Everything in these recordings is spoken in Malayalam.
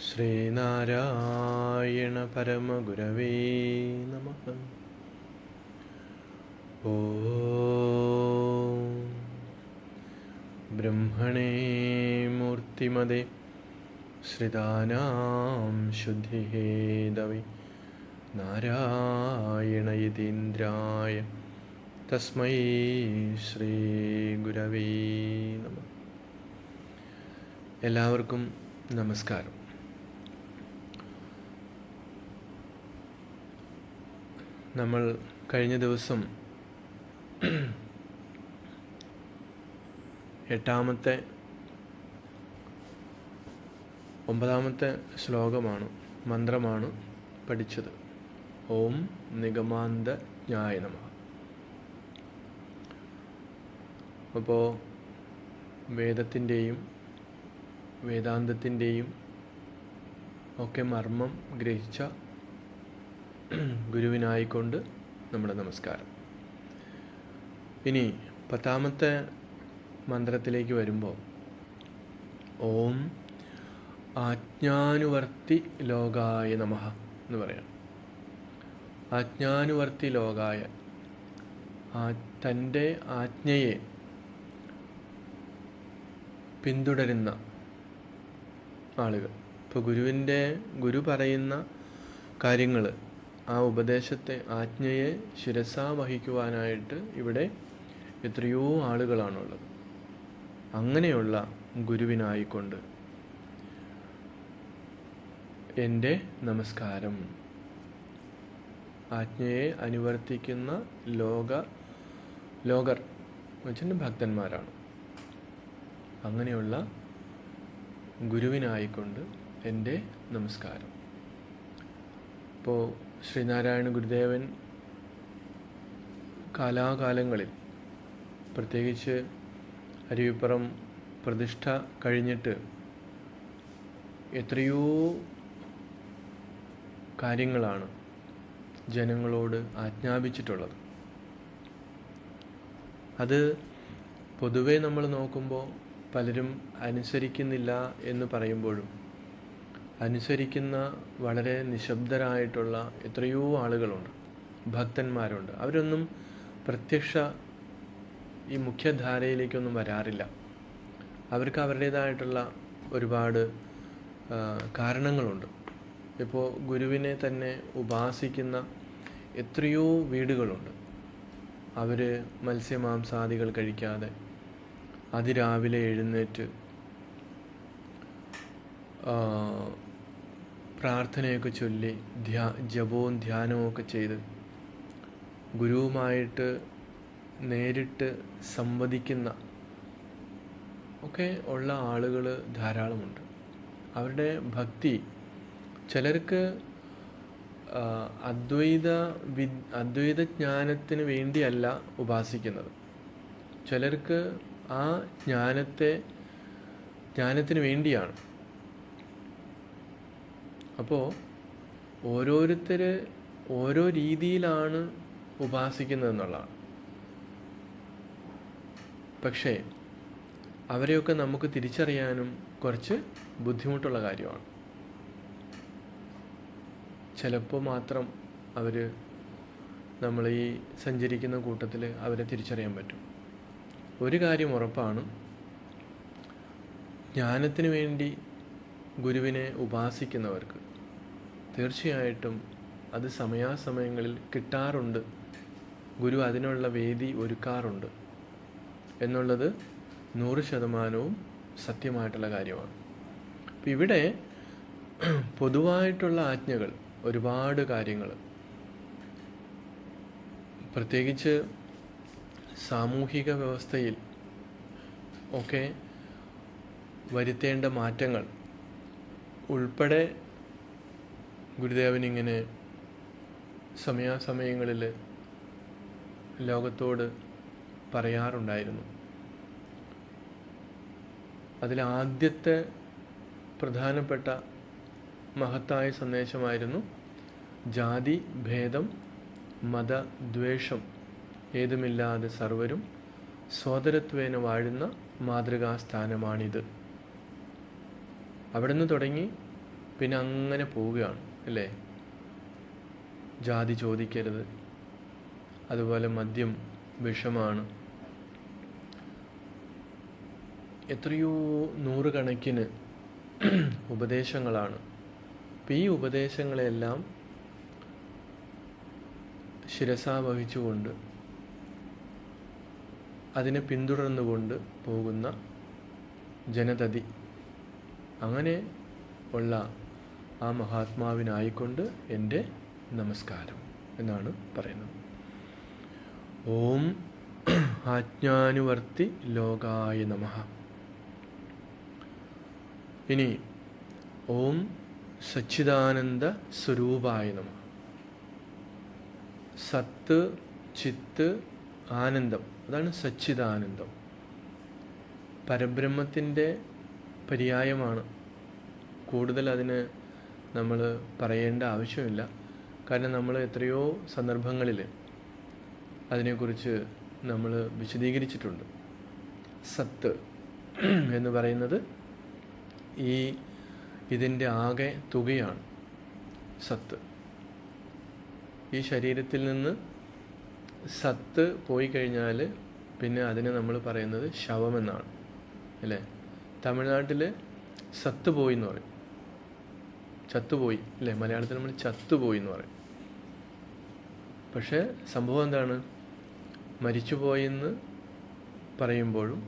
ശ്രീനാരായണ പരമഗുരവേ നമഃ. ബ്രഹ്മണേ മൂർത്തിമതേ ശ്രിതാനാം ശുദ്ധിഹേതവേ നാരായണ യതീന്ദ്രായ തസ്മൈ ശ്രീ ഗുരവേ നമഃ. എല്ലാവർക്കും നമസ്കാരം. നമ്മൾ കഴിഞ്ഞ ദിവസം 9ാമത്തെ ശ്ലോകമാണ്, മന്ത്രമാണ് പഠിച്ചത്. ഓം നിഗമാന്ത ജ്ഞായ നമഃ. അപ്പോൾ വേദത്തിൻ്റെയും വേദാന്തത്തിൻ്റെയും ഒക്കെ മർമ്മം ഗ്രഹിച്ച ഗുരുവിനായിക്കൊണ്ട് നമ്മുടെ നമസ്കാരം. ഇനി 10ാമത്തെ മന്ത്രത്തിലേക്ക് വരുമ്പോൾ ഓം ആജ്ഞാനുവർത്തി ലോകായ നമഃ എന്ന് പറയാം. ആജ്ഞാനുവർത്തി ലോകായ, തൻ്റെ ആജ്ഞയെ പിന്തുടരുന്ന ആളുകൾ. ഇപ്പോൾ ഗുരു പറയുന്ന കാര്യങ്ങൾ, ആ ഉപദേശത്തെ, ആജ്ഞയെ ശിരസാ വഹിക്കുവാനായിട്ട് ഇവിടെ എത്രയോ ആളുകളാണുള്ളത്. അങ്ങനെയുള്ള ഗുരുവിനായിക്കൊണ്ട് എൻ്റെ നമസ്കാരം. ആജ്ഞയെ അനുവർത്തിക്കുന്ന ലോകർ വെച്ചിട്ട് ഭക്തന്മാരാണ്. അങ്ങനെയുള്ള ഗുരുവിനായിക്കൊണ്ട് എൻ്റെ നമസ്കാരം. ഇപ്പോൾ ശ്രീനാരായണ ഗുരുദേവൻ കാലാകാലങ്ങളിൽ, പ്രത്യേകിച്ച് അരുവിപ്പുറം പ്രതിഷ്ഠ കഴിഞ്ഞിട്ട് എത്രയോ കാര്യങ്ങളാണ് ജനങ്ങളോട് ആജ്ഞാപിച്ചിട്ടുള്ളത്. അത് പൊതുവെ നമ്മൾ നോക്കുമ്പോൾ പലരും അനുസരിക്കുന്നില്ല എന്ന് പറയുമ്പോഴും, അനുസരിക്കുന്ന വളരെ നിശബ്ദരായിട്ടുള്ള എത്രയോ ആളുകളുണ്ട്, ഭക്തന്മാരുണ്ട്. അവരൊന്നും പ്രത്യക്ഷ ഈ മുഖ്യധാരയിലേക്കൊന്നും വരാറില്ല. അവർക്ക് അവരുടേതായിട്ടുള്ള ഒരുപാട് കാരണങ്ങളുണ്ട്. ഇപ്പോൾ ഗുരുവിനെ തന്നെ ഉപാസിക്കുന്ന എത്രയോ വീടുകളുണ്ട്. അവർ മത്സ്യമാംസാദികൾ കഴിക്കാതെ അതിരാവിലെ എഴുന്നേറ്റ് പ്രാർത്ഥനയൊക്കെ ചൊല്ലി ജപവും ധ്യാനവും ഒക്കെ ചെയ്ത് ഗുരുവുമായിട്ട് നേരിട്ട് സംവദിക്കുന്ന ഒക്കെ ഉള്ള ആളുകൾ ധാരാളമുണ്ട്. അവരുടെ ഭക്തി ചിലർക്ക് അദ്വൈത ജ്ഞാനത്തിന് വേണ്ടിയല്ല ഉപാസിക്കുന്നത്. ചിലർക്ക് ആ ജ്ഞാനത്തിന് വേണ്ടിയാണ്. അപ്പോൾ ഓരോരുത്തർ ഓരോ രീതിയിലാണ് ഉപാസിക്കുന്നതെന്നുള്ളതാണ്. പക്ഷേ അവരെയൊക്കെ നമുക്ക് തിരിച്ചറിയാനും കുറച്ച് ബുദ്ധിമുട്ടുള്ള കാര്യമാണ്. ചിലപ്പോൾ മാത്രം നമ്മൾ ഈ സഞ്ചരിക്കുന്ന കൂട്ടത്തിൽ അവരെ തിരിച്ചറിയാൻ പറ്റും. ഒരു കാര്യം ഉറപ്പാണ്, ജ്ഞാനത്തിന് വേണ്ടി ഗുരുവിനെ ഉപാസിക്കുന്നവർക്ക് തീർച്ചയായിട്ടും അത് സമയാസമയങ്ങളിൽ കിട്ടാറുണ്ട്. ഗുരു അതിനുള്ള വേദി ഒരുക്കാറുണ്ട് എന്നുള്ളത് 100% സത്യമായിട്ടുള്ള കാര്യമാണ്. അപ്പം ഇവിടെ പൊതുവായിട്ടുള്ള ആജ്ഞകൾ, ഒരുപാട് കാര്യങ്ങൾ, പ്രത്യേകിച്ച് സാമൂഹിക വ്യവസ്ഥയിൽ ഒക്കെ വരുത്തേണ്ട മാറ്റങ്ങൾ ഉൾപ്പെടെ ഗുരുദേവനിങ്ങനെ സമയാസമയങ്ങളിൽ ലോകത്തോട് പറയാറുണ്ടായിരുന്നു. അതിലാദ്യത്തെ പ്രധാനപ്പെട്ട മഹത്തായ സന്ദേശമായിരുന്നു ജാതി ഭേദം മതദ്വേഷം ഏതുമില്ലാതെ സർവരും സോദരത്വേന വാഴുന്ന മാതൃകാസ്ഥാനമാണിത്. അവിടെ നിന്ന് തുടങ്ങി പിന്നെ അങ്ങനെ പോവുകയാണ് അല്ലേ. ജാതി ചോദിക്കരുത്, അതുപോലെ മദ്യം വിഷമാണ്, എത്രയോ നൂറുകണക്കിന് ഉപദേശങ്ങളാണ്. അപ്പം ഈ ഉപദേശങ്ങളെല്ലാം ശിരസാ വഹിച്ചുകൊണ്ട് അതിനെ പിന്തുടർന്നുകൊണ്ട് പോകുന്ന ജനതതി, അങ്ങനെ ഉള്ള ആ മഹാത്മാവിനായിക്കൊണ്ട് എൻ്റെ നമസ്കാരം എന്നാണ് പറയുന്നത്. ഓം ആജ്ഞാനുവർത്തി ലോകായ നമഃ. ഇനി ഓം സച്ചിദാനന്ദ സ്വരൂപായ നമഃ. സത്ത്, ചിത്ത്, ആനന്ദം, അതാണ് സച്ചിദാനന്ദം. പരബ്രഹ്മത്തിൻ്റെ പര്യായമാണ്. കൂടുതൽ അതിന് നമ്മൾ പറയേണ്ട ആവശ്യമില്ല. കാരണം നമ്മൾ എത്രയോ സന്ദർഭങ്ങളിൽ അതിനെക്കുറിച്ച് നമ്മൾ വിശദീകരിച്ചിട്ടുണ്ട്. സത്ത് എന്ന് പറയുന്നത് ഇതിൻ്റെ ആകെ തുകയാണ് സത്ത്. ഈ ശരീരത്തിൽ നിന്ന് സത്ത് പോയി കഴിഞ്ഞാൽ പിന്നെ അതിനെ നമ്മൾ പറയുന്നത് ശവമെന്നാണ് അല്ലേ. തമിഴ്നാട്ടിൽ സത്ത് പോയി എന്ന് പറയും, ചത്തുപോയി അല്ലേ. മലയാളത്തിൽ നമ്മൾ ചത്തുപോയി എന്ന് പറയും. പക്ഷേ സംഭവം എന്താണ്? മരിച്ചുപോയെന്ന് പറയുമ്പോഴും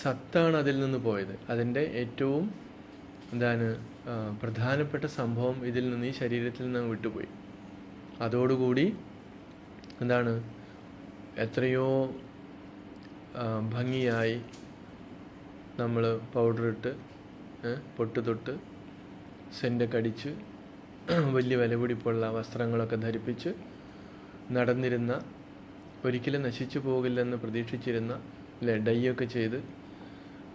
സത്താണ് അതിൽ നിന്ന് പോയത്. അതിൻ്റെ ഏറ്റവും പ്രധാനപ്പെട്ട സംഭവം ഇതിൽ നിന്ന്, ഈ ശരീരത്തിൽ നിന്ന് വിട്ടുപോയി. അതോടുകൂടി എത്രയോ ഭംഗിയായി നമ്മൾ പൗഡറിട്ട് പൊട്ട് തൊട്ട് സെൻ്റൊക്കെ അടിച്ച് വലിയ വിലപിടിപ്പുള്ള വസ്ത്രങ്ങളൊക്കെ ധരിപ്പിച്ച് നടന്നിരുന്ന, ഒരിക്കലും നശിച്ചു പോകില്ലെന്ന് പ്രതീക്ഷിച്ചിരുന്ന അല്ലേ, ഡൈയൊക്കെ ചെയ്ത്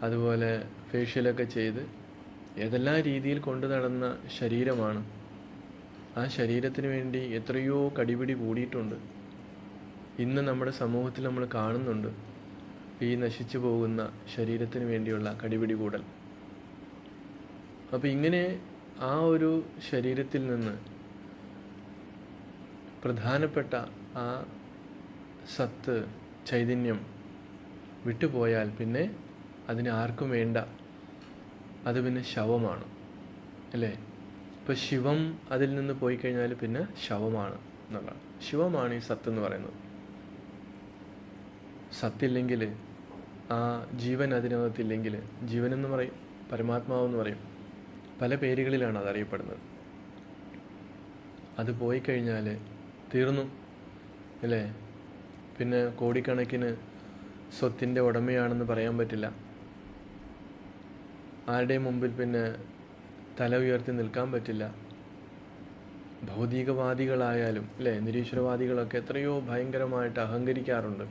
അതുപോലെ ഫേഷ്യലൊക്കെ ചെയ്ത് ഏതെല്ലാം രീതിയിൽ കൊണ്ടു നടന്ന ശരീരമാണ്. ആ ശരീരത്തിന് വേണ്ടി എത്രയോ കടിപിടി കൂടിയിട്ടുണ്ട്. ഇന്ന് നമ്മുടെ സമൂഹത്തിൽ നമ്മൾ കാണുന്നുണ്ട് ഈ നശിച്ചു പോകുന്ന ശരീരത്തിന് വേണ്ടിയുള്ള കടിപിടി കൂടൽ. അപ്പോൾ ഇങ്ങനെ ആ ഒരു ശരീരത്തിൽ നിന്ന് പ്രധാനപ്പെട്ട ആ സത്ത്, ചൈതന്യം വിട്ടുപോയാൽ പിന്നെ അതിന് ആർക്കും വേണ്ട, അത് പിന്നെ ശവമാണ് അല്ലേ. ഇപ്പോൾ ശിവം അതിൽ നിന്ന് പോയി കഴിഞ്ഞാൽ പിന്നെ ശവമാണ് എന്നുള്ളതാണ്. ശിവമാണ് ഈ സത്ത് എന്ന് പറയുന്നത്. സത്തില്ലെങ്കിൽ, ആ ജീവൻ അതിനകത്തില്ലെങ്കിൽ, ജീവനെന്ന് പറയും, പരമാത്മാവെന്ന് പറയും, പല പേരുകളിലാണ് അതറിയപ്പെടുന്നത്. അത് പോയി കഴിഞ്ഞാൽ തീർന്നു അല്ലേ. പിന്നെ കോടിക്കണക്കിന് സ്വത്തിൻ്റെ ഉടമയാണെന്ന് പറയാൻ പറ്റില്ല. ആരുടെയും മുമ്പിൽ പിന്നെ തല ഉയർത്തി നിൽക്കാൻ പറ്റില്ല. ഭൗതികവാദികളായാലും അല്ലേ, നിരീശ്വരവാദികളൊക്കെ എത്രയോ ഭയങ്കരമായിട്ട് അഹങ്കരിക്കാറുണ്ട്.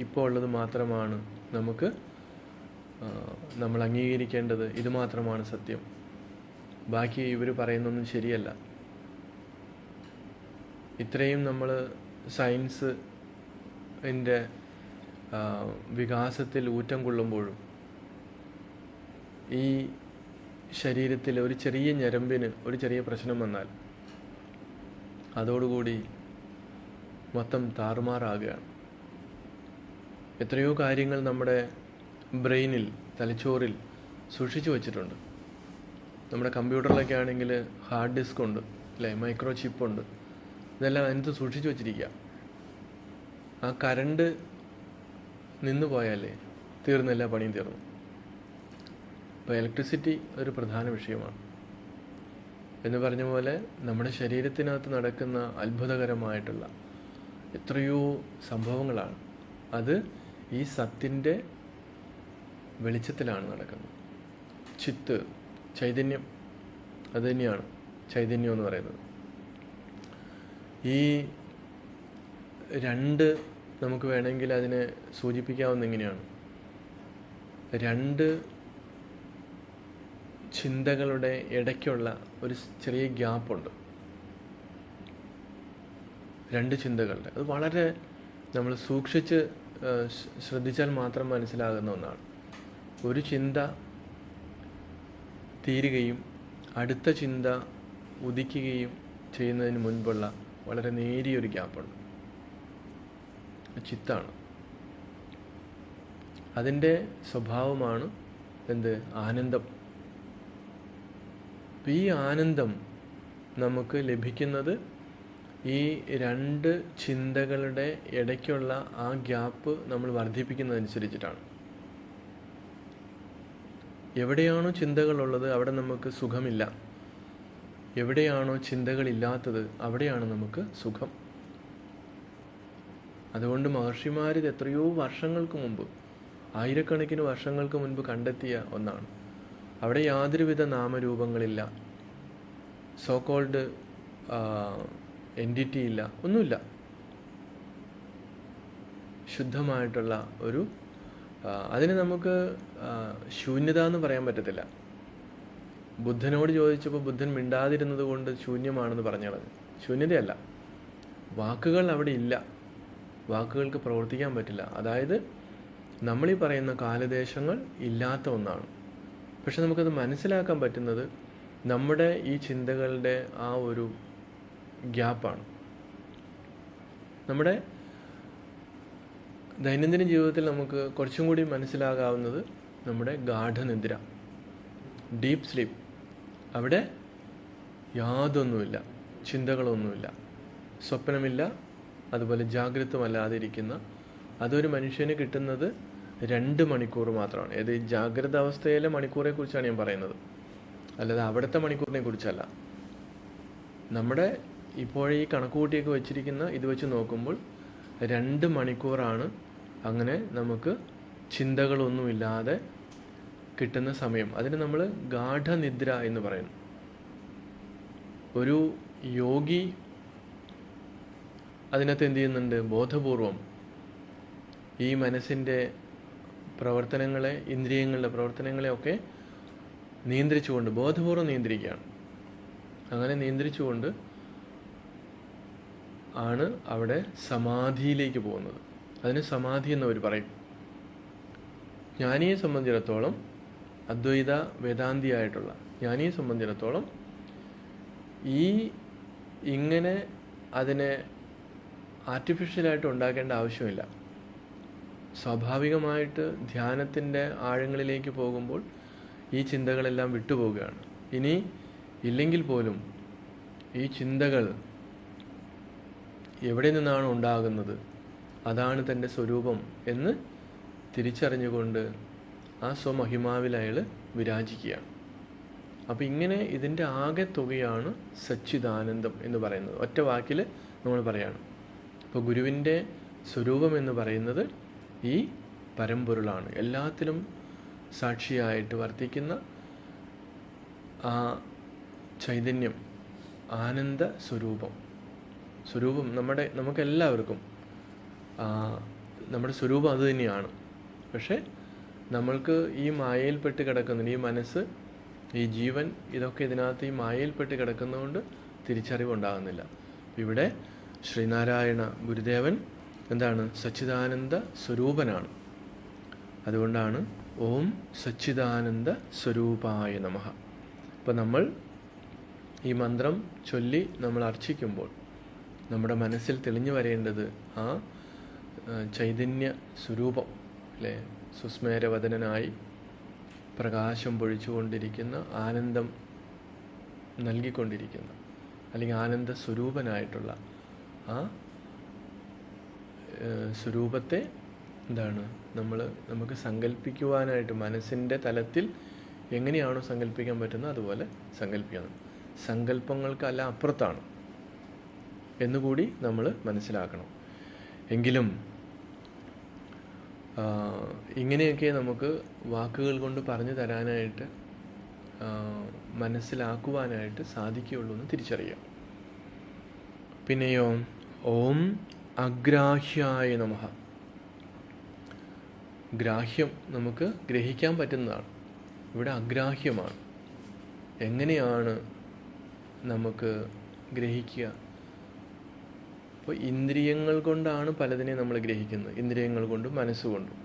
ഇപ്പോൾ ഉള്ളത് മാത്രമാണ് നമ്മൾ അംഗീകരിക്കേണ്ടത്, ഇത് മാത്രമാണ് സത്യം, ബാക്കി ഇവർ പറയുന്നൊന്നും ശരിയല്ല. ഇത്രയും നമ്മൾ സയൻസിൻ്റെ വികാസത്തിൽ ഊറ്റം കൊള്ളുമ്പോഴും ഈ ശരീരത്തിൽ ഒരു ചെറിയ ഞരമ്പിന് ഒരു ചെറിയ പ്രശ്നം വന്നാൽ അതോടുകൂടി മൊത്തം താറുമാറാകുകയാണ്. എത്രയോ കാര്യങ്ങൾ നമ്മുടെ ബ്രെയിനിൽ, തലച്ചോറിൽ സൂക്ഷിച്ചു വച്ചിട്ടുണ്ട്. നമ്മുടെ കമ്പ്യൂട്ടറിലൊക്കെ ആണെങ്കിൽ ഹാർഡ് ഡിസ്ക് ഉണ്ട് അല്ലേ, മൈക്രോ ചിപ്പുണ്ട്, ഇതെല്ലാം അതിനകത്ത് സൂക്ഷിച്ചു വച്ചിരിക്കുക. ആ കറണ്ട് നിന്ന് പോയാലേ തീർന്നില്ല, പണിയും തീർന്നു. ഇപ്പോൾ ഇലക്ട്രിസിറ്റി ഒരു പ്രധാന വിഷയമാണ്. എന്ന് പറഞ്ഞ പോലെ നമ്മുടെ ശരീരത്തിനകത്ത് നടക്കുന്ന അത്ഭുതകരമായിട്ടുള്ള എത്രയോ സംഭവങ്ങളാണ്. അത് ഈ സത്തിൻ്റെ വെളിച്ചത്തിലാണ് നടക്കുന്നത്. ചിത്ത്, ചൈതന്യം, അതുതന്നെയാണ് ചൈതന്യം എന്ന് പറയുന്നത്. ഈ രണ്ട് നമുക്ക് വേണമെങ്കിൽ അതിനെ സൂചിപ്പിക്കാവുന്ന എങ്ങനെയാണ്? രണ്ട് ചിന്തകളുടെ ഇടയ്ക്കുള്ള ഒരു ചെറിയ ഗ്യാപ്പുണ്ട്. രണ്ട് ചിന്തകളുടെ, അത് വളരെ നമ്മൾ സൂക്ഷിച്ച് ശ്രദ്ധിച്ചാൽ മാത്രം മനസ്സിലാകുന്ന ഒന്നാണ്. ഒരു ചിന്ത തീരുകയും അടുത്ത ചിന്ത ഉദിക്കുകയും ചെയ്യുന്നതിന് മുൻപുള്ള വളരെ നേരിയൊരു ഗ്യാപ്പുണ്ട്. ചിത്താണ്. അതിൻ്റെ സ്വഭാവമാണ് ആനന്ദം. ഈ ആനന്ദം നമുക്ക് ലഭിക്കുന്നത് ഈ രണ്ട് ചിന്തകളുടെ ഇടയ്ക്കുള്ള ആ ഗ്യാപ്പ് നമ്മൾ വർദ്ധിപ്പിക്കുന്നതനുസരിച്ചിട്ടാണ്. എവിടെയാണോ ചിന്തകളുള്ളത് അവിടെ നമുക്ക് സുഖമില്ല. എവിടെയാണോ ചിന്തകളില്ലാത്തത് അവിടെയാണ് നമുക്ക് സുഖം. അതുകൊണ്ട് മഹർഷിമാരിത് എത്രയോ വർഷങ്ങൾക്ക് മുമ്പ്, ആയിരക്കണക്കിന് വർഷങ്ങൾക്ക് മുൻപ് കണ്ടെത്തിയ ഒന്നാണ്. അവിടെ യാതൊരുവിധ നാമരൂപങ്ങളില്ല, സോ കോൾഡ് എൻറ്റിറ്റി ഇല്ല, ഒന്നുമില്ല. ശുദ്ധമായിട്ടുള്ള ഒരു അതിന് നമുക്ക് ശൂന്യത എന്ന് പറയാൻ പറ്റത്തില്ല. ബുദ്ധനോട് ചോദിച്ചപ്പോൾ ബുദ്ധൻ മിണ്ടാതിരുന്നത് കൊണ്ട് ശൂന്യമാണെന്ന് പറഞ്ഞത് ശൂന്യതയല്ല. വാക്കുകൾ അവിടെ ഇല്ല, വാക്കുകൾക്ക് പ്രവർത്തിക്കാൻ പറ്റില്ല. അതായത് നമ്മളീ പറയുന്ന കാലദേശങ്ങൾ ഇല്ലാത്ത ഒന്നാണ്. പക്ഷെ നമുക്കത് മനസ്സിലാക്കാൻ പറ്റുന്നത് നമ്മുടെ ഈ ചിന്തകളുടെ ആ ഒരു ഗ്യാപ്പാണ്. നമ്മുടെ ദൈനംദിന ജീവിതത്തിൽ നമുക്ക് കുറച്ചും കൂടി മനസ്സിലാകാവുന്നത് നമ്മുടെ ഗാഠനിദ്ര, ഡീപ്പ് സ്ലീപ്പ്. അവിടെ യാതൊന്നുമില്ല, ചിന്തകളൊന്നുമില്ല, സ്വപ്നമില്ല, അതുപോലെ ജാഗ്രതമല്ലാതിരിക്കുന്ന. അതൊരു മനുഷ്യന് കിട്ടുന്നത് 2 മണിക്കൂർ മാത്രമാണ്. ഏത് ജാഗ്രത അവസ്ഥയിലെ മണിക്കൂറെ കുറിച്ചാണ് ഞാൻ പറയുന്നത്, അല്ലാതെ അവിടുത്തെ മണിക്കൂറിനെ കുറിച്ചല്ല. നമ്മുടെ ഇപ്പോഴീ കണക്കുകൂട്ടിയൊക്കെ വെച്ചിരിക്കുന്ന ഇത് വെച്ച് നോക്കുമ്പോൾ 2 മണിക്കൂറാണ് അങ്ങനെ നമുക്ക് ചിന്തകളൊന്നുമില്ലാതെ കിട്ടുന്ന സമയം. അതിന് നമ്മൾ ഗാഠനിദ്ര എന്ന് പറയുന്നു. ഒരു യോഗി അതിനകത്ത് എന്ത് ചെയ്യുന്നുണ്ട്? ബോധപൂർവം ഈ മനസ്സിൻ്റെ പ്രവർത്തനങ്ങളെ, ഇന്ദ്രിയങ്ങളുടെ പ്രവർത്തനങ്ങളെയൊക്കെ നിയന്ത്രിച്ചുകൊണ്ട്, ബോധപൂർവം നിയന്ത്രിക്കുകയാണ്. അങ്ങനെ നിയന്ത്രിച്ചുകൊണ്ട് ആണ് അവിടെ സമാധിയിലേക്ക് പോകുന്നത്. അതിന് സമാധി എന്നവർ പറയും. ജ്ഞാനിയെ സംബന്ധിച്ചിടത്തോളം, അദ്വൈത വേദാന്തിയായിട്ടുള്ള ജ്ഞാനിയെ സംബന്ധിച്ചിടത്തോളം ഇങ്ങനെ അതിനെ ആർട്ടിഫിഷ്യലായിട്ട് ഉണ്ടാക്കേണ്ട ആവശ്യമില്ല. സ്വാഭാവികമായിട്ട് ധ്യാനത്തിൻ്റെ ആഴങ്ങളിലേക്ക് പോകുമ്പോൾ ഈ ചിന്തകളെല്ലാം വിട്ടുപോവുകയാണ്. ഇനി ഇല്ലെങ്കിൽ പോലും ഈ ചിന്തകൾ എവിടെ നിന്നാണ് ഉണ്ടാകുന്നത്, അതാണ് തൻ്റെ സ്വരൂപം എന്ന് തിരിച്ചറിഞ്ഞുകൊണ്ട് ആ സ്വമഹിമാവിൽ അയാൾ വിരാജിക്കുകയാണ്. അപ്പോൾ ഇങ്ങനെ ഇതിൻ്റെ ആകെ തുകയാണ് സച്ചിദാനന്ദം എന്ന് പറയുന്നത്. ഒറ്റ വാക്കിൽ നമ്മൾ പറയാണ്. അപ്പോൾ ഗുരുവിൻ്റെ സ്വരൂപം എന്ന് പറയുന്നത് ഈ പരമ്പൊരുളാണ്. എല്ലാത്തിലും സാക്ഷിയായിട്ട് വർത്തിക്കുന്ന ആ ചൈതന്യം, ആനന്ദ സ്വരൂപം. നമുക്കെല്ലാവർക്കും നമ്മുടെ സ്വരൂപം അത് തന്നെയാണ്. പക്ഷേ നമ്മൾക്ക് ഈ മായയിൽപ്പെട്ട് കിടക്കുന്ന ഈ മനസ്സ്, ഈ ജീവൻ, ഇതൊക്കെ ഇതിനകത്ത് ഈ മായയിൽപ്പെട്ട് കിടക്കുന്നതുകൊണ്ട് തിരിച്ചറിവുണ്ടാകുന്നില്ല. ഇവിടെ ശ്രീനാരായണ ഗുരുദേവൻ സച്ചിദാനന്ദ സ്വരൂപനാണ്. അതുകൊണ്ടാണ് ഓം സച്ചിദാനന്ദ സ്വരൂപായ നമഃ. അപ്പോൾ നമ്മൾ ഈ മന്ത്രം ചൊല്ലി നമ്മൾ അർച്ചിക്കുമ്പോൾ നമ്മുടെ മനസ്സിൽ തെളിഞ്ഞു വരേണ്ടത് ആ ചൈതന്യ സ്വരൂപം, അല്ലേ? സുസ്മേരവദനായി പ്രകാശം പൊഴിച്ചുകൊണ്ടിരിക്കുന്ന, ആനന്ദം നൽകിക്കൊണ്ടിരിക്കുന്ന, അല്ലെങ്കിൽ ആനന്ദ സ്വരൂപനായിട്ടുള്ള ആ സ്വരൂപത്തെ നമുക്ക് സങ്കല്പിക്കുവാനായിട്ട് മനസ്സിൻ്റെ തലത്തിൽ എങ്ങനെയാണോ സങ്കല്പിക്കാൻ പറ്റുന്നത് അതുപോലെ സങ്കല്പിക്കണം. സങ്കല്പങ്ങൾക്കല്ല അപ്പുറത്താണ് എന്നുകൂടി നമ്മൾ മനസ്സിലാക്കണം. എങ്കിലും ഇങ്ങനെയൊക്കെ നമുക്ക് വാക്കുകൾ കൊണ്ട് പറഞ്ഞു തരാനായിട്ട്, മനസ്സിലാക്കുവാനായിട്ട് സാധിക്കുകയുള്ളൂ എന്ന് തിരിച്ചറിയാം. പിന്നെയോ ഓം അഗ്രാഹ്യായ നമഃ. ഗ്രാഹ്യം നമുക്ക് ഗ്രഹിക്കാൻ പറ്റുന്നതാണ്. ഇവിടെ അഗ്രാഹ്യമാണ്. എങ്ങനെയാണ് നമുക്ക് ഗ്രഹിക്കുക? അപ്പോൾ ഇന്ദ്രിയങ്ങൾ കൊണ്ടാണ് പലതിനെ നമ്മൾ ഗ്രഹിക്കുന്നത്, ഇന്ദ്രിയങ്ങൾ കൊണ്ടും മനസ്സുകൊണ്ടും.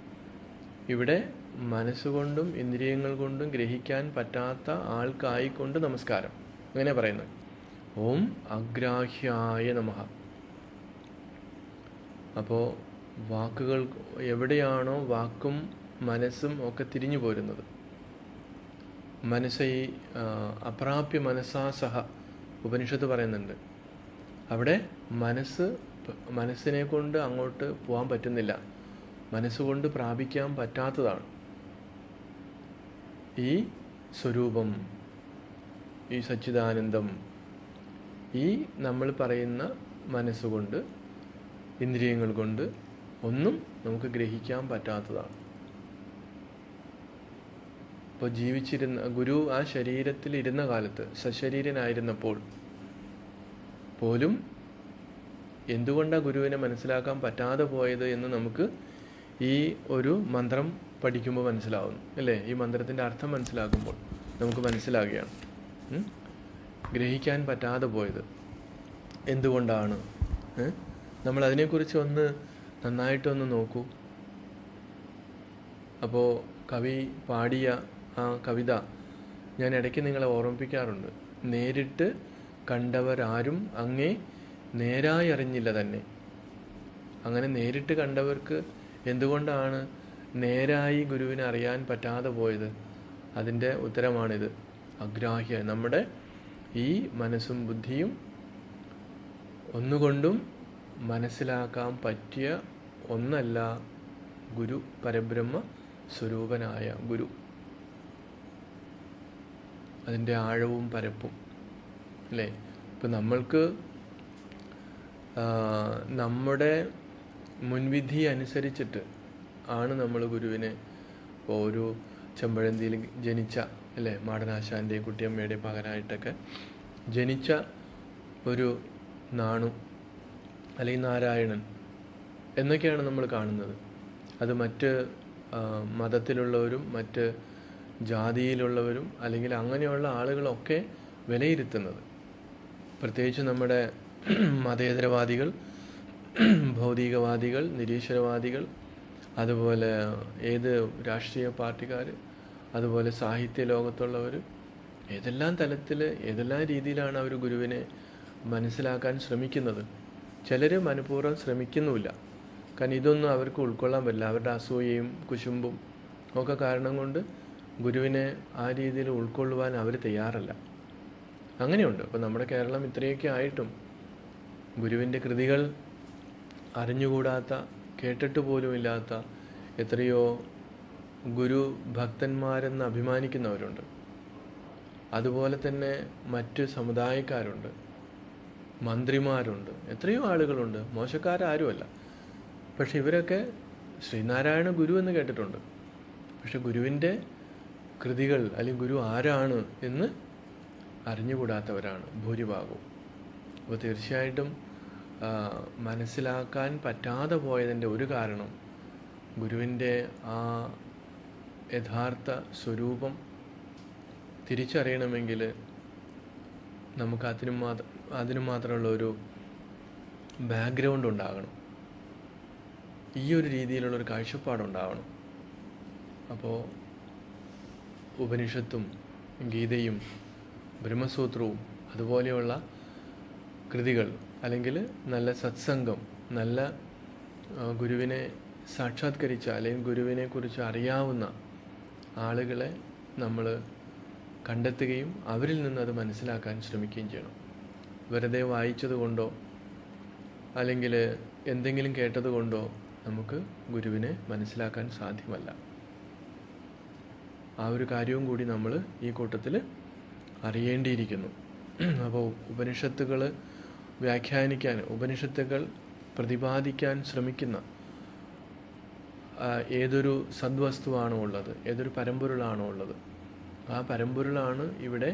ഇവിടെ മനസ്സുകൊണ്ടും ഇന്ദ്രിയങ്ങൾ കൊണ്ടും ഗ്രഹിക്കാൻ പറ്റാത്ത ആൾക്കായിക്കൊണ്ട് നമസ്കാരം, അങ്ങനെ പറയുന്നത്. ഓം അഗ്രാഹ്യായ നമഃ. അപ്പോൾ വാക്കുകൾ എവിടെയാണോ വാക്കും മനസ്സും ഒക്കെ തിരിഞ്ഞു പോരുന്നത്, മനസ്സൈ അപ്രാപ്യ മനസ്സാ സഹ ഉപനിഷത്ത് പറയുന്നുണ്ട്. അവിടെ മനസ്സിനെ കൊണ്ട് അങ്ങോട്ട് പോകാൻ പറ്റുന്നില്ല, മനസ്സുകൊണ്ട് പ്രാപിക്കാൻ പറ്റാത്തതാണ് ഈ സ്വരൂപം, ഈ സച്ചിദാനന്ദം. ഈ നമ്മൾ പറയുന്ന മനസ്സുകൊണ്ട് ഇന്ദ്രിയങ്ങൾ കൊണ്ട് ഒന്നും നമുക്ക് ഗ്രഹിക്കാൻ പറ്റാത്തതാണ്. ഇപ്പോൾ ജീവിച്ചിരുന്ന ഗുരു ആ ശരീരത്തിൽ ഇരുന്ന കാലത്ത്, സശരീരനായിരുന്നപ്പോൾ പോലും എന്തുകൊണ്ടാണ് ഗുരുവിനെ മനസ്സിലാക്കാൻ പറ്റാതെ പോയത് എന്ന് നമുക്ക് ഈ ഒരു മന്ത്രം പഠിക്കുമ്പോൾ മനസ്സിലാവുന്നു, അല്ലേ? ഈ മന്ത്രത്തിൻ്റെ അർത്ഥം മനസ്സിലാക്കുമ്പോൾ നമുക്ക് മനസ്സിലാകുകയാണ് ഗ്രഹിക്കാൻ പറ്റാതെ പോയത് എന്തുകൊണ്ടാണ്. നമ്മൾ അതിനെക്കുറിച്ച് നന്നായിട്ടൊന്ന് നോക്കൂ. അപ്പോൾ കവി പാടിയ ആ കവിത ഞാൻ ഇടയ്ക്ക് നിങ്ങളെ ഓർമ്മിപ്പിക്കാറുണ്ട്. നേരിട്ട് കണ്ടവരാരും അങ്ങേ നേരായി അറിഞ്ഞില്ല തന്നെ. അങ്ങനെ നേരിട്ട് കണ്ടവർക്ക് എന്തുകൊണ്ടാണ് നേരായി ഗുരുവിനെ അറിയാൻ പറ്റാതെ പോയത്? അതിൻ്റെ ഉത്തരമാണിത്. അഗ്രാഹ്യ, നമ്മുടെ ഈ മനസ്സും ബുദ്ധിയും ഒന്നുകൊണ്ടും മനസ്സിലാക്കാൻ പറ്റിയ ഒന്നല്ല ഗുരു, പരബ്രഹ്മ സ്വരൂപനായ ഗുരു. അതിൻ്റെ ആഴവും പരപ്പും, അല്ലേ? ഇപ്പം നമ്മൾക്ക് നമ്മുടെ മുൻവിധി അനുസരിച്ചിട്ട് ആണ് നമ്മൾ ഗുരുവിനെ, ഇപ്പോൾ ഒരു ചെമ്പഴന്തിയിൽ ജനിച്ച, അല്ലേ, മാടനാശാൻ്റെയും കുട്ടിയമ്മയുടെയും പകരമായിട്ടൊക്കെ ജനിച്ച ഒരു നാണു അല്ലെങ്കിൽ നാരായണൻ എന്നൊക്കെയാണ് നമ്മൾ കാണുന്നത്. അത് മറ്റ് മതത്തിലുള്ളവരും മറ്റ് ജാതിയിലുള്ളവരും അല്ലെങ്കിൽ അങ്ങനെയുള്ള ആളുകളൊക്കെ വിലയിരുത്തുന്നത്. പ്രത്യേകിച്ച് നമ്മുടെ മതേതരവാദികൾ, ഭൗതികവാദികൾ, നിരീശ്വരവാദികൾ, അതുപോലെ ഏത് രാഷ്ട്രീയ പാർട്ടിക്കാർ, അതുപോലെ സാഹിത്യ ലോകത്തുള്ളവർ, ഏതെല്ലാം തലത്തിൽ ഏതെല്ലാം രീതിയിലാണ് അവർ ഗുരുവിനെ മനസ്സിലാക്കാൻ ശ്രമിക്കുന്നത്. ചിലർ മനഃപൂർവ്വം ശ്രമിക്കുന്നുമില്ല. കാരണം ഇതൊന്നും അവർക്ക് ഉൾക്കൊള്ളാൻ പറ്റില്ല. അവരുടെ അസൂയയും കുശുമ്പും ഒക്കെ കാരണം കൊണ്ട് ഗുരുവിനെ ആ രീതിയിൽ ഉൾക്കൊള്ളുവാൻ അവർ തയ്യാറല്ല. അങ്ങനെയുണ്ട്. അപ്പോൾ നമ്മുടെ കേരളം ഇത്രയൊക്കെ ആയിട്ടും ഗുരുവിൻ്റെ കൃതികൾ അറിഞ്ഞുകൂടാത്ത, കേട്ടിട്ട് പോലുമില്ലാത്ത എത്രയോ ഗുരു ഭക്തന്മാരെന്ന് അഭിമാനിക്കുന്നവരുണ്ട്. അതുപോലെ തന്നെ മറ്റ് സമുദായക്കാരുണ്ട്, മന്ത്രിമാരുണ്ട്, എത്രയോ ആളുകളുണ്ട്, മോശക്കാരാരുമല്ല. പക്ഷെ ഇവരൊക്കെ ശ്രീനാരായണ ഗുരു എന്ന് കേട്ടിട്ടുണ്ട്. പക്ഷെ ഗുരുവിൻ്റെ കൃതികൾ അല്ലെങ്കിൽ ഗുരു ആരാണ് എന്ന് അറിഞ്ഞുകൂടാത്തവരാണ് ഭൂരിഭാഗവും. അപ്പോൾ തീർച്ചയായിട്ടും മനസ്സിലാക്കാൻ പറ്റാതെ പോയതിൻ്റെ ഒരു കാരണം ഗുരുവിൻ്റെ ആ യഥാർത്ഥ സ്വരൂപം തിരിച്ചറിയണമെങ്കിൽ നമുക്ക് അതിനു മാത്രമുള്ള ഒരു ബാക്ക്ഗ്രൗണ്ട് ഉണ്ടാകണം, ഈ ഒരു രീതിയിലുള്ളൊരു കാഴ്ചപ്പാടുണ്ടാവണം. അപ്പോൾ ഉപനിഷത്തും ഗീതയും ബ്രഹ്മസൂത്രവും അതുപോലെയുള്ള കൃതികൾ, അല്ലെങ്കിൽ നല്ല സത്സംഗം, നല്ല ഗുരുവിനെ സാക്ഷാത്കരിച്ച അല്ലെങ്കിൽ ഗുരുവിനെക്കുറിച്ച് അറിയാവുന്ന ആളുകളെ നമ്മൾ കണ്ടെത്തുകയും അവരിൽ നിന്ന് അത് മനസ്സിലാക്കാൻ ശ്രമിക്കുകയും ചെയ്യണം. വെറുതെ വായിച്ചതുകൊണ്ടോ അല്ലെങ്കിൽ എന്തെങ്കിലും കേട്ടതുകൊണ്ടോ നമുക്ക് ഗുരുവിനെ മനസ്സിലാക്കാൻ സാധ്യമല്ല. ആ ഒരു കാര്യവും കൂടി നമ്മൾ ഈ കൂട്ടത്തിൽ അറിയേണ്ടിയിരിക്കുന്നു. അപ്പോൾ ഉപനിഷത്തുകൾ വ്യാഖ്യാനിക്കാൻ, ഉപനിഷത്തുകൾ പ്രതിപാദിക്കാൻ ശ്രമിക്കുന്ന ഏതൊരു സദ്വസ്തുവാണോ ഉള്ളത്, ഏതൊരു പരമ്പൊരുളാണോ ഉള്ളത്, ആ പരമ്പൊരുളാണ് ഇവിടെ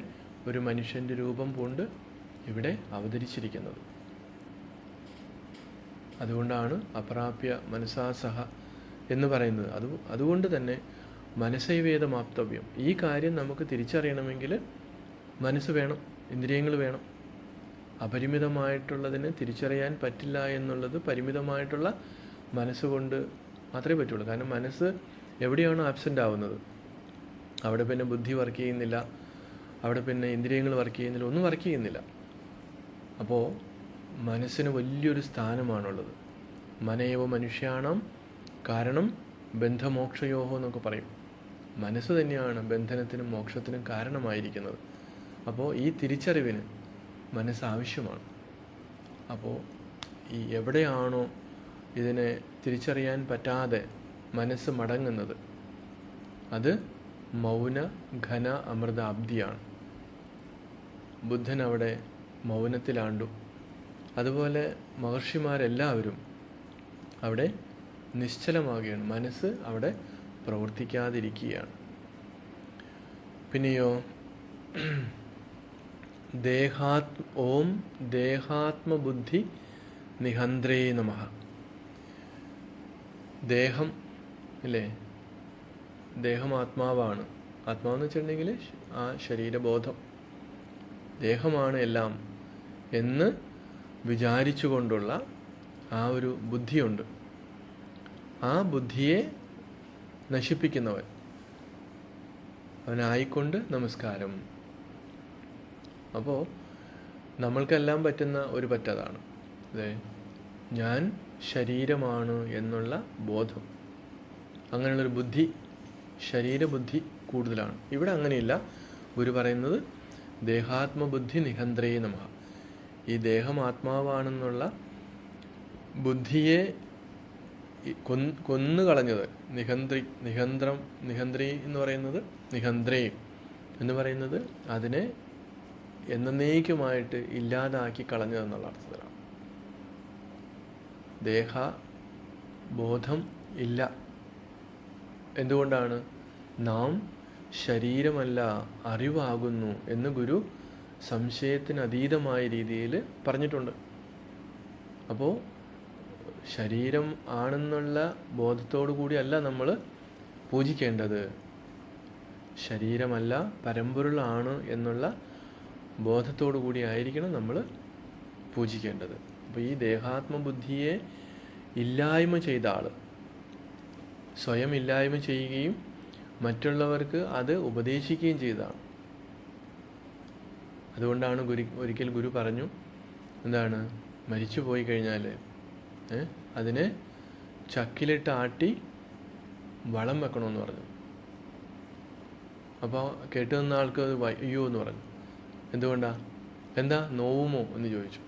ഒരു മനുഷ്യൻ്റെ രൂപം കൊണ്ട് ഇവിടെ അവതരിച്ചിരിക്കുന്നത്. അതുകൊണ്ടാണ് അപ്രാപ്യ മനസാസഹ എന്ന് പറയുന്നത്. അതുകൊണ്ട് തന്നെ മനസ്സൈവേദമാപ്തവ്യം. ഈ കാര്യം നമുക്ക് തിരിച്ചറിയണമെങ്കിൽ മനസ്സ് വേണം, ഇന്ദ്രിയങ്ങൾ വേണം. അപരിമിതമായിട്ടുള്ളതിനെ തിരിച്ചറിയാൻ പറ്റില്ല എന്നുള്ളത് പരിമിതമായിട്ടുള്ള മനസ്സുകൊണ്ട് മാത്രമേ പറ്റുള്ളൂ. കാരണം മനസ്സ് എവിടെയാണോ ആബ്സെൻ്റ് ആവുന്നത് അവിടെ പിന്നെ ബുദ്ധി വർക്ക് ചെയ്യുന്നില്ല, അവിടെ പിന്നെ ഇന്ദ്രിയങ്ങൾ വർക്ക് ചെയ്യുന്നില്ല, ഒന്നും വർക്ക് ചെയ്യുന്നില്ല. അപ്പോൾ മനസ്സിന് വലിയൊരു സ്ഥാനമാണുള്ളത്. മനയേവ മനുഷ്യാണം കാരണം ബന്ധമോക്ഷയോഹോ എന്നൊക്കെ പറയും. മനസ്സ് തന്നെയാണ് ബന്ധനത്തിനും മോക്ഷത്തിനും കാരണമായിരിക്കുന്നത്. അപ്പോൾ ഈ തിരിച്ചറിവിന് മനസ്സ് ആവശ്യമാണ്. അപ്പോൾ ഈ എവിടെയാണോ ഇതിനെ തിരിച്ചറിയാൻ പറ്റാതെ മനസ്സ് മടങ്ങുന്നത് അത് മൗന ഘന അമൃതാബ്ദിയാണ്. ബുദ്ധൻ അവിടെ മൗനത്തിലാണ്ടു. അതുപോലെ മഹർഷിമാരെല്ലാവരും അവിടെ നിശ്ചലമാകുകയാണ്. മനസ്സ് അവിടെ പ്രവർത്തിക്കാതിരിക്കുകയാണ്. പിന്നെയോ ഓം ദേഹാത്മബുദ്ധി നിഹന്ത്രേ നമഃ. ദേഹം അല്ലേ, ദേഹം ആത്മാവാണ്. ആത്മാവെന്ന് വെച്ചിട്ടുണ്ടെങ്കിൽ ആ ശരീരബോധം, ദേഹമാണ് എല്ലാം എന്ന് വിചാരിച്ചുകൊണ്ടുള്ള ആ ഒരു ബുദ്ധിയുണ്ട്. ആ ബുദ്ധിയെ നശിപ്പിക്കുന്നവൻ, അവനായിക്കൊണ്ട് നമസ്കാരം. അപ്പോൾ നമ്മൾക്കെല്ലാം പറ്റുന്ന ഒരു പറ്റതാണ് അതെ, ഞാൻ ശരീരമാണ് എന്നുള്ള ബോധം. അങ്ങനെയുള്ളൊരു ബുദ്ധി, ശരീരബുദ്ധി കൂടുതലാണ്. ഇവിടെ അങ്ങനെയില്ല. ഗുരു പറയുന്നത് ദേഹാത്മബുദ്ധി നിഹന്ത്രേ നമഃ. ഈ ദേഹം ആത്മാവാണെന്നുള്ള ബുദ്ധിയെ കൊന്നുകളഞ്ഞത്, നിഹന്ത്രി എന്ന് പറയുന്നത്, നിഹന്ത്രേ എന്ന് പറയുന്നത് അതിനെ എന്നേക്കുമായിട്ട് ഇല്ലാതാക്കി കളഞ്ഞതെന്നുള്ള അർത്ഥത്തിലാണ്. ദേഹബോധം ഇല്ല. എന്തുകൊണ്ടാണ്? നാം ശരീരമല്ല അറിവാകുന്നു എന്ന് ഗുരു സംശയത്തിന് അതീതമായ രീതിയിൽ പറഞ്ഞിട്ടുണ്ട്. അപ്പോൾ ശരീരം ആണെന്നുള്ള ബോധത്തോടു കൂടിയല്ല നമ്മൾ പൂജിക്കേണ്ടത്. ശരീരമല്ല പരമ്പൊരുളാണ് എന്നുള്ള ബോധത്തോടു കൂടി ആയിരിക്കണം നമ്മൾ പൂജിക്കേണ്ടത്. അപ്പോൾ ഈ ദേഹാത്മബുദ്ധിയെ ഇല്ലായ്മ ചെയ്ത ആൾ സ്വയം ഇല്ലായ്മ ചെയ്യുകയും മറ്റുള്ളവർക്ക് അത് ഉപദേശിക്കുകയും ചെയ്തതാണ്. അതുകൊണ്ടാണ് ഒരിക്കൽ ഗുരു പറഞ്ഞു, എന്താണ്, മരിച്ചു പോയി കഴിഞ്ഞാൽ അതിനെ ചക്കിലിട്ട് ആട്ടി വളം വെക്കണമെന്ന് പറഞ്ഞു. അപ്പോൾ കേട്ടു നിന്ന ആൾക്ക് അത് അയ്യോ എന്ന് പറഞ്ഞു. എന്തുകൊണ്ടാണ്? എന്താ നോവുമോ എന്ന് ചോദിച്ചു.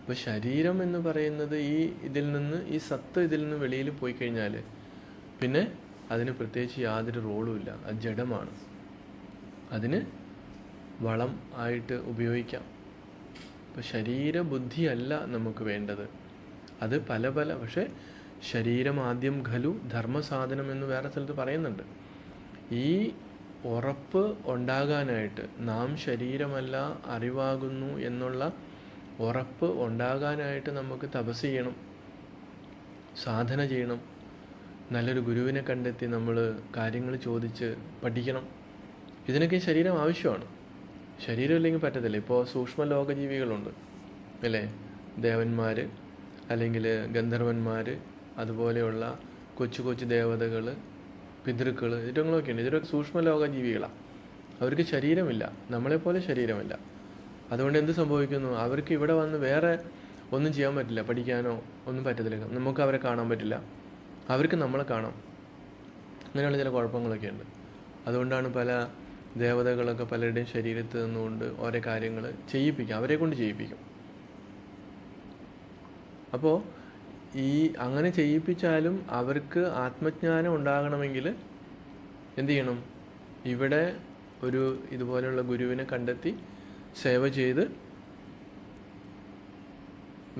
അപ്പോൾ ശരീരം എന്ന് പറയുന്നത് ഇതിൽ നിന്ന്, ഈ സത്ത് ഇതിൽ നിന്ന് വെളിയിൽ പോയി കഴിഞ്ഞാൽ പിന്നെ അതിന് പ്രത്യേകിച്ച് യാതൊരു റോളും ഇല്ല. അത് ജഡമാണ്. അതിന് വളം ആയിട്ട് ഉപയോഗിക്കാം. അപ്പോൾ ശരീരബുദ്ധിയല്ല നമുക്ക് വേണ്ടത്. അത് പല പക്ഷേ ശരീരം ആദ്യം ഖലു ധർമ്മസാധനം എന്ന് വേറെ സ്ഥലത്ത് പറയുന്നുണ്ട്. ഈ ഉറപ്പ് ഉണ്ടാകാനായിട്ട്, നാം ശരീരമല്ല അറിവാകുന്നു എന്നുള്ള ഉറപ്പ് ഉണ്ടാകാനായിട്ട് നമുക്ക് തപസ് ചെയ്യണം, സാധന ചെയ്യണം, നല്ലൊരു ഗുരുവിനെ കണ്ടെത്തി നമ്മൾ കാര്യങ്ങൾ ചോദിച്ച് പഠിക്കണം. ഇതിനൊക്കെ ശരീരം ആവശ്യമാണ്. ശരീരം ഇല്ലെങ്കിൽ പറ്റത്തില്ല. ഇപ്പോൾ സൂക്ഷ്മലോകജീവികളുണ്ട് അല്ലേ, ദേവന്മാർ അല്ലെങ്കിൽ ഗന്ധർവന്മാർ, അതുപോലെയുള്ള കൊച്ചു കൊച്ചു ദേവതകൾ, പിതൃക്കൾ, ഇതൊക്കെ ഉണ്ട്. ഇതൊക്കെ സൂക്ഷ്മലോകജീവികളാണ്. അവർക്ക് ശരീരമില്ല, നമ്മളെപ്പോലെ ശരീരമില്ല. അതുകൊണ്ട് എന്ത് സംഭവിക്കുന്നു? അവർക്ക് ഇവിടെ വന്ന് വേറെ ഒന്നും ചെയ്യാൻ പറ്റില്ല, പഠിക്കാനോ ഒന്നും പറ്റത്തില്ല. നമുക്ക് അവരെ കാണാൻ പറ്റില്ല, അവർക്ക് നമ്മളെ കാണാം. അങ്ങനെയുള്ള ചില കുഴപ്പങ്ങളൊക്കെ ഉണ്ട്. അതുകൊണ്ടാണ് പല ദേവതകളൊക്കെ പലരുടെയും ശരീരത്തിൽ നിന്നുകൊണ്ട് ഓരോ കാര്യങ്ങൾ ചെയ്യിപ്പിക്കും, അവരെ കൊണ്ട് ചെയ്യിപ്പിക്കും. അപ്പോൾ അങ്ങനെ ചെയ്യിപ്പിച്ചാലും അവർക്ക് ആത്മജ്ഞാനം ഉണ്ടാകണമെങ്കിൽ എന്തു ചെയ്യണം? ഇവിടെ ഒരു ഇതുപോലെയുള്ള ഗുരുവിനെ കണ്ടെത്തി സേവ ചെയ്ത്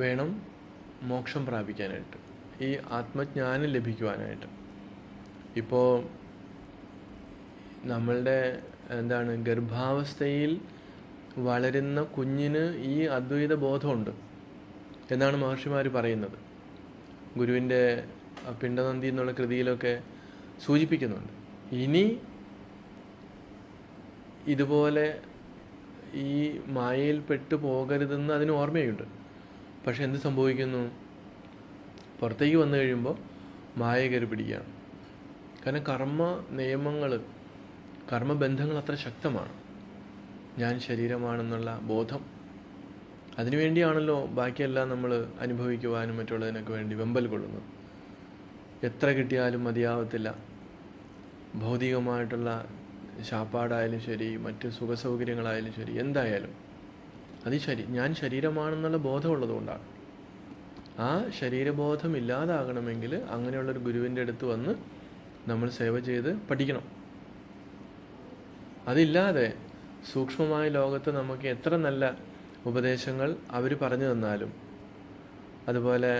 വേണം മോക്ഷം പ്രാപിക്കാനായിട്ട്, ഈ ആത്മജ്ഞാനം ലഭിക്കുവാനായിട്ട്. ഇപ്പോൾ നമ്മളുടെ ഗർഭാവസ്ഥയിൽ വളരുന്ന കുഞ്ഞിന് ഈ അദ്വൈത ബോധമുണ്ട് എന്നാണ് മഹർഷിമാർ പറയുന്നത്. ഗുരുവിൻ്റെ പിണ്ടനന്ദി എന്നുള്ള കൃതിയിലൊക്കെ സൂചിപ്പിക്കുന്നുണ്ട്. ഇനി ഇതുപോലെ ഈ മായയിൽ പെട്ടു പോകരുതെന്ന് അതിന് ഓർമ്മയുണ്ട്. പക്ഷെ എന്ത് സംഭവിക്കുന്നു? പുറത്തേക്ക് വന്നു കഴിയുമ്പോൾ മായ കയറി പിടിക്കുകയാണ്. കാരണം കർമ്മ നിയമങ്ങൾ, കർമ്മബന്ധങ്ങൾ അത്ര ശക്തമാണ്. ഞാൻ ശരീരമാണെന്നുള്ള ബോധം, അതിനുവേണ്ടിയാണല്ലോ ബാക്കിയെല്ലാം നമ്മൾ അനുഭവിക്കുവാനും മറ്റുള്ളതിനൊക്കെ വേണ്ടി വെമ്പൽ കൊള്ളുന്നത്. എത്ര കിട്ടിയാലും മതിയാവത്തില്ല. ഭൗതികമായിട്ടുള്ള ശാപ്പാടായാലും ശരി, മറ്റ് സുഖസൗകര്യങ്ങളായാലും ശരി, എന്തായാലും അത് ഞാൻ ശരീരമാണെന്നുള്ള ബോധമുള്ളത് കൊണ്ടാണ്. ആ ശരീരബോധം ഇല്ലാതാകണമെങ്കിൽ അങ്ങനെയുള്ളൊരു ഗുരുവിൻ്റെ അടുത്ത് വന്ന് നമ്മൾ സേവ ചെയ്ത് പഠിക്കണം. അതില്ലാതെ സൂക്ഷ്മമായ ലോകത്ത് നമുക്ക് എത്ര നല്ല ഉപദേശങ്ങൾ അവർ പറഞ്ഞു തന്നാലും, അതുപോലെ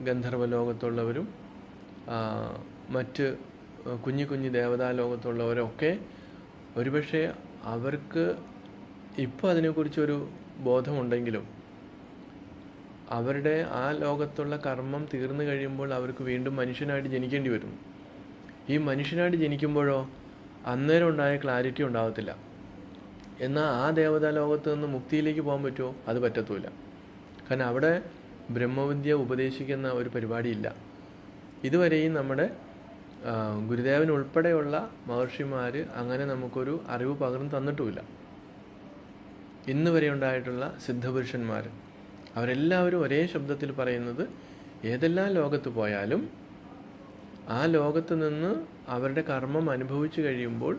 ഗന്ധർവ ലോകത്തുള്ളവരും മറ്റ് കുഞ്ഞു കുഞ്ഞു ദേവതാ ലോകത്തുള്ളവരൊക്കെ ഒരുപക്ഷെ അവർക്ക് ഇപ്പോൾ അതിനെക്കുറിച്ചൊരു ബോധമുണ്ടെങ്കിലും അവരുടെ ആ ലോകത്തുള്ള കർമ്മം തീർന്നു കഴിയുമ്പോൾ അവർക്ക് വീണ്ടും മനുഷ്യനായിട്ട് ജനിക്കേണ്ടി വരും. ഈ മനുഷ്യനായിട്ട് ജനിക്കുമ്പോഴോ അന്നേരം ഉണ്ടായ ക്ലാരിറ്റി ഉണ്ടാകത്തില്ല. എന്നാൽ ആ ദേവതാ ലോകത്ത് നിന്ന് മുക്തിയിലേക്ക് പോകാൻ പറ്റുമോ? അത് പറ്റത്തുമില്ല. കാരണം അവിടെ ബ്രഹ്മവിദ്യ ഉപദേശിക്കുന്ന ഒരു പരിപാടിയില്ല. ഇതുവരെയും നമ്മുടെ ഗുരുദേവൻ ഉൾപ്പെടെയുള്ള മഹർഷിമാർ അങ്ങനെ നമുക്കൊരു അറിവ് പകർന്നു തന്നിട്ടുമില്ല. ഇന്ന് വരെ ഉണ്ടായിട്ടുള്ള സിദ്ധപുരുഷന്മാർ അവരെല്ലാവരും ഒരേ ശബ്ദത്തിൽ പറയുന്നത്, ഏതെല്ലാം ലോകത്ത് പോയാലും ആ ലോകത്ത് നിന്ന് അവരുടെ കർമ്മം അനുഭവിച്ചു കഴിയുമ്പോൾ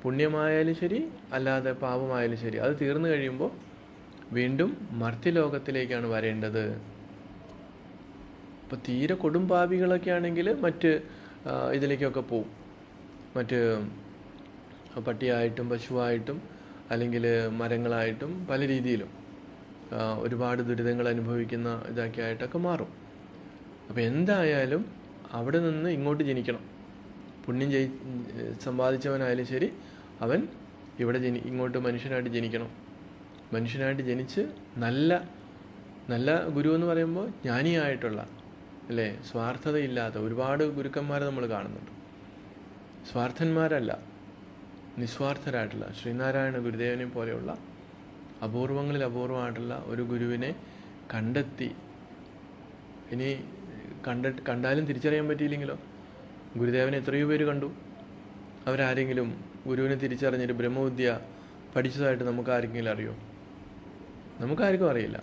പുണ്യമായാലും ശരി അല്ലാതെ പാപമായാലും ശരി, അത് തീർന്നു കഴിയുമ്പോൾ വീണ്ടും മർത്യലോകത്തിലേക്കാണ് വരേണ്ടത്. ഇപ്പോൾ തീരെ കൊടും പാപികളൊക്കെ ആണെങ്കിൽ മറ്റ് ഇതിലേക്കൊക്കെ പോവും. മറ്റ് പട്ടിയായിട്ടും പശുവായിട്ടും അല്ലെങ്കിൽ മരങ്ങളായിട്ടും പല രീതിയിലും ഒരുപാട് ദുരിതങ്ങൾ അനുഭവിക്കുന്ന ഇതൊക്കെ ആയിട്ടൊക്കെ മാറും. അപ്പോൾ എന്തായാലും അവിടെ നിന്ന് ഇങ്ങോട്ട് ജനിക്കണം. പുണ്യം സമ്പാദിച്ചവനായാലും ശരി, അവൻ ഇവിടെ ഇങ്ങോട്ട് മനുഷ്യനായിട്ട് ജനിക്കണം. മനുഷ്യനായിട്ട് ജനിച്ച് നല്ല ഗുരു എന്ന് പറയുമ്പോൾ ജ്ഞാനിയായിട്ടുള്ള, അല്ലേ, സ്വാർത്ഥതയില്ലാത്ത ഒരുപാട് ഗുരുക്കന്മാരെ നമ്മൾ കാണുന്നുണ്ട്. സ്വാർത്ഥന്മാരല്ല, നിസ്വാർത്ഥരായിട്ടുള്ള ശ്രീനാരായണ ഗുരുദേവനെ പോലെയുള്ള അപൂർവങ്ങളിൽ അപൂർവമായിട്ടുള്ള ഒരു ഗുരുവിനെ കണ്ടെത്തി. ഇനി കണ്ടാലും തിരിച്ചറിയാൻ പറ്റിയില്ലെങ്കിലോ? ഗുരുദേവനെ എത്രയോ പേര് കണ്ടു. അവരാരെങ്കിലും ഗുരുവിനെ തിരിച്ചറിഞ്ഞൊരു ബ്രഹ്മവിദ്യ പഠിച്ചതായിട്ട് നമുക്ക് ആർക്കെങ്കിലും അറിയോ? നമുക്കാർക്കും അറിയില്ല.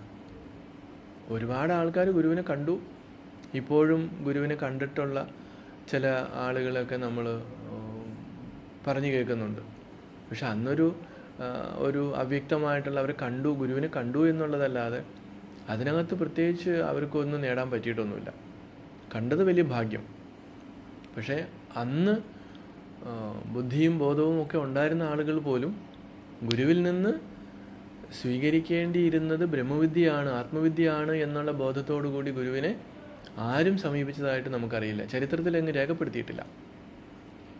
ഒരുപാട് ആൾക്കാർ ഗുരുവിനെ കണ്ടു. ഇപ്പോഴും ഗുരുവിനെ കണ്ടിട്ടുള്ള ചില ആളുകളൊക്കെ നമ്മൾ പറഞ്ഞു കേൾക്കുന്നുണ്ട്. പക്ഷെ അന്നൊരു അവ്യക്തമായിട്ടുള്ള അവരെ കണ്ടു, ഗുരുവിനെ കണ്ടു എന്നുള്ളതല്ലാതെ അതിനകത്ത് പ്രത്യേകിച്ച് അവർക്കൊന്നും നേടാൻ പറ്റിയിട്ടൊന്നുമില്ല. കണ്ടത് വലിയ ഭാഗ്യം. പക്ഷേ അന്ന് ബുദ്ധിയും ബോധവും ഒക്കെ ഉണ്ടായിരുന്ന ആളുകൾ പോലും ഗുരുവിൽ നിന്ന് സ്വീകരിക്കേണ്ടിയിരുന്നത് ബ്രഹ്മവിദ്യയാണ്, ആത്മവിദ്യയാണ് എന്നുള്ള ബോധത്തോടു കൂടി ഗുരുവിനെ ആരും സമീപിച്ചതായിട്ട് നമുക്കറിയില്ല. ചരിത്രത്തിൽ അങ്ങ് രേഖപ്പെടുത്തിയിട്ടില്ല.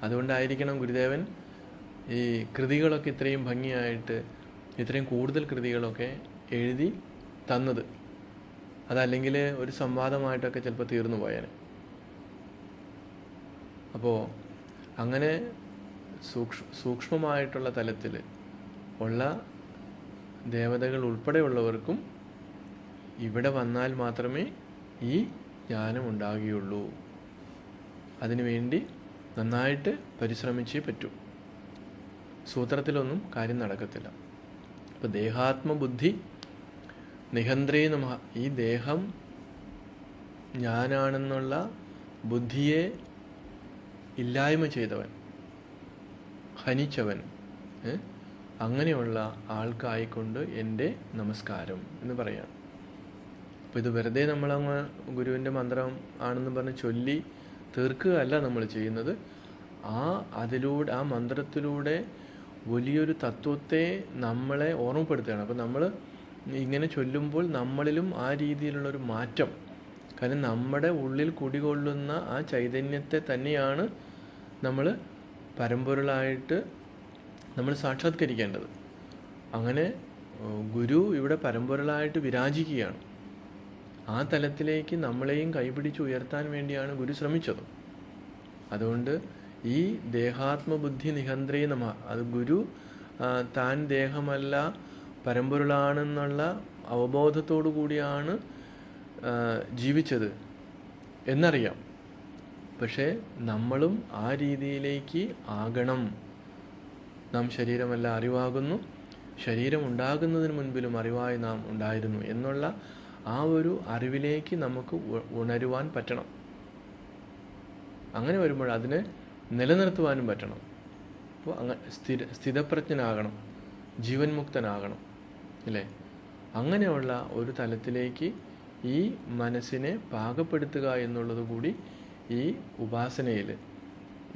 അതുകൊണ്ടായിരിക്കണം ഗുരുദേവൻ ഈ കൃതികളൊക്കെ ഇത്രയും ഭംഗിയായിട്ട്, ഇത്രയും കൂടുതൽ കൃതികളൊക്കെ എഴുതി തന്നത്. അതല്ലെങ്കിൽ ഒരു സംവാദമായിട്ടൊക്കെ ചിലപ്പോൾ തീർന്നു പോയേനെ. അപ്പോൾ അങ്ങനെ സൂക്ഷ്മമായിട്ടുള്ള തലത്തിൽ ഉള്ള ദേവതകൾ ഉൾപ്പെടെയുള്ളവർക്കും ഇവിടെ വന്നാൽ മാത്രമേ ഈ ജ്ഞാനം ഉണ്ടാകുകയുള്ളൂ. അതിനുവേണ്ടി നന്നായിട്ട് പരിശ്രമിച്ചേ പറ്റൂ. സൂത്രത്തിലൊന്നും കാര്യം നടക്കത്തില്ല. അപ്പോൾ ദേഹാത്മബുദ്ധി നിഹന്ത്രേ നമഃ. ഈ ദേഹം ഞാനാണെന്നുള്ള ബുദ്ധിയെ ഇല്ലായ്മ ചെയ്തവൻ, ഹനിച്ചവൻ, അങ്ങനെയുള്ള ആൾക്കായിക്കൊണ്ട് എൻ്റെ നമസ്കാരം എന്ന് പറയാം. അപ്പോൾ ഇത് വെറുതെ നമ്മളങ്ങ് ഗുരുവിൻ്റെ മന്ത്രം ആണെന്ന് പറഞ്ഞ് ചൊല്ലി തീർക്കുക അല്ല നമ്മൾ ചെയ്യുന്നത്. ആ മന്ത്രത്തിലൂടെ വലിയൊരു തത്വത്തെ നമ്മളെ ഓർമ്മപ്പെടുത്തുകയാണ്. അപ്പോൾ നമ്മൾ ഇങ്ങനെ ചൊല്ലുമ്പോൾ നമ്മളിലും ആ രീതിയിലുള്ളൊരു മാറ്റം, കാരണം നമ്മുടെ ഉള്ളിൽ കുടികൊള്ളുന്ന ആ ചൈതന്യത്തെ തന്നെയാണ് നമ്മൾ പരമ്പൊരുളായിട്ട് നമ്മൾ സാക്ഷാത്കരിക്കേണ്ടത്. അങ്ങനെ ഗുരു ഇവിടെ പരമ്പൊരുളായിട്ട് വിരാജിക്കുകയാണ്. ആ തലത്തിലേക്ക് നമ്മളെയും കൈപിടിച്ച് ഉയർത്താൻ വേണ്ടിയാണ് ഗുരു ശ്രമിച്ചത്. അതുകൊണ്ട് ഈ ദേഹാത്മബുദ്ധി നിഹന്ത്രേ നമഃ, അത് ഗുരു താൻ ദേഹമല്ല പരമ്പൊരുളാണെന്നുള്ള അവബോധത്തോടു കൂടിയാണ് ജീവിച്ചത് എന്നറിയാം. പക്ഷേ നമ്മളും ആ രീതിയിലേക്ക് ആകണം. നാം ശരീരമല്ല അറിവാകുന്നു, ശരീരം ഉണ്ടാകുന്നതിന് മുൻപിലും അറിവായി നാം ഉണ്ടായിരുന്നു എന്നുള്ള ആ ഒരു അറിവിലേക്ക് നമുക്ക് ഉണരുവാൻ പറ്റണം. അങ്ങനെ വരുമ്പോൾ അതിനെ നിലനിർത്തുവാനും പറ്റണം. അപ്പോൾ സ്ഥിതപ്രജ്ഞനാകണം, ജീവൻ മുക്തനാകണം, അല്ലേ? അങ്ങനെയുള്ള ഒരു തലത്തിലേക്ക് ഈ മനസ്സിനെ പാകപ്പെടുത്തുക എന്നുള്ളത് കൂടി ഈ ഉപാസനയിൽ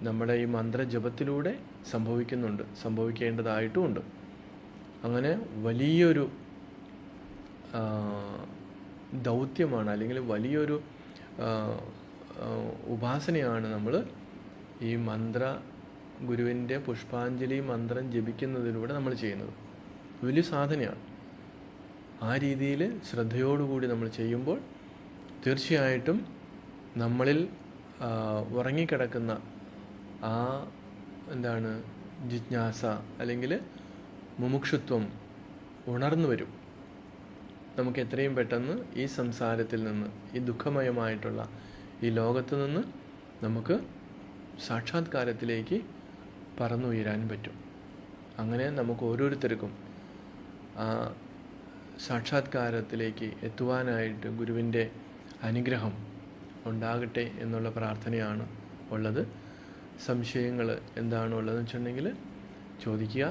നമ്മുടെ ഈ മന്ത്രജപത്തിലൂടെ സംഭവിക്കേണ്ടതായിട്ടുമുണ്ട്. അങ്ങനെ വലിയൊരു ദൗത്യമാണ്, അല്ലെങ്കിൽ വലിയൊരു ഉപാസനയാണ് നമ്മൾ ഈ ഗുരുവിൻ്റെ പുഷ്പാഞ്ജലി മന്ത്രം ജപിക്കുന്നതിലൂടെ നമ്മൾ ചെയ്യുന്നത്. വലിയ സാധനയാണ്. ആ രീതിയിൽ ശ്രദ്ധയോടുകൂടി നമ്മൾ ചെയ്യുമ്പോൾ തീർച്ചയായിട്ടും നമ്മളിൽ ഉറങ്ങിക്കിടക്കുന്ന ആ ജിജ്ഞാസ അല്ലെങ്കിൽ മുമുക്ഷുത്വം ഉണർന്നു വരും. നമുക്ക് എത്രയും പെട്ടെന്ന് ഈ സംസാരത്തിൽ നിന്ന്, ഈ ദുഃഖമയമായിട്ടുള്ള ഈ ലോകത്ത് നിന്ന് നമുക്ക് സാക്ഷാത്കാരത്തിലേക്ക് പറന്നുയരാൻ പറ്റും. അങ്ങനെ നമുക്ക് ഓരോരുത്തർക്കും ആ സാക്ഷാത്കാരത്തിലേക്ക് എത്തുവാനായിട്ട് ഗുരുവിൻ്റെ അനുഗ്രഹം ഉണ്ടാകട്ടെ എന്നുള്ള പ്രാർത്ഥനയാണ് ഉള്ളത്. സംശയങ്ങൾ എന്താണ് ഉള്ളതെന്ന് വെച്ചിട്ടുണ്ടെങ്കിൽ ചോദിക്കുക.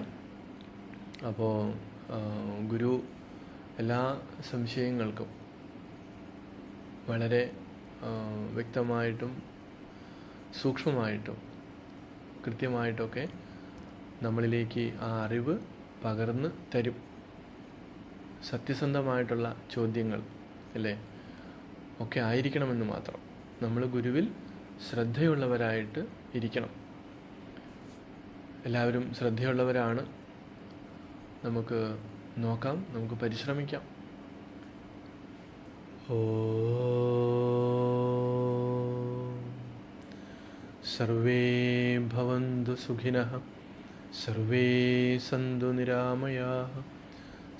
അപ്പോൾ ഗുരു എല്ലാ സംശയങ്ങൾക്കും വളരെ വ്യക്തമായിട്ടും സൂക്ഷ്മമായിട്ടും കൃത്യമായിട്ടൊക്കെ നമ്മളിലേക്ക് ആ അറിവ് പകർന്ന് തരും. സത്യസന്ധമായിട്ടുള്ള ചോദ്യങ്ങൾ, അല്ലേ, ഒക്കെ ആയിരിക്കണമെന്ന് മാത്രം. നമ്മൾ ഗുരുവിൽ ശ്രദ്ധയുള്ളവരായിട്ട് ഇരിക്കണം. എല്ലാവരും ശ്രദ്ധയുള്ളവരാണ്. നമുക്ക് നോക്കാം, നമുക്ക് പരിശ്രമിക്കാം. സർവേ ഭവന്തു സുഖിനഃ, സർവേ സന്തു നിരാമയാഃ,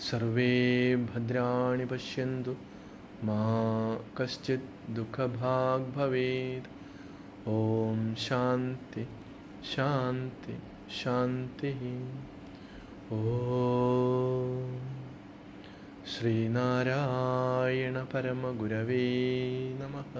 സർവേ ഭദ്രാണി പശ്യന്തു, മാ കശ്ചിത് ദുഃഖഭാഗ് ഭവേത്. ഓം ശാന്തി ശാന്തി ശാന്തി. ഓം ശ്രീനാരായണ പരമഗുരവേ നമഃ.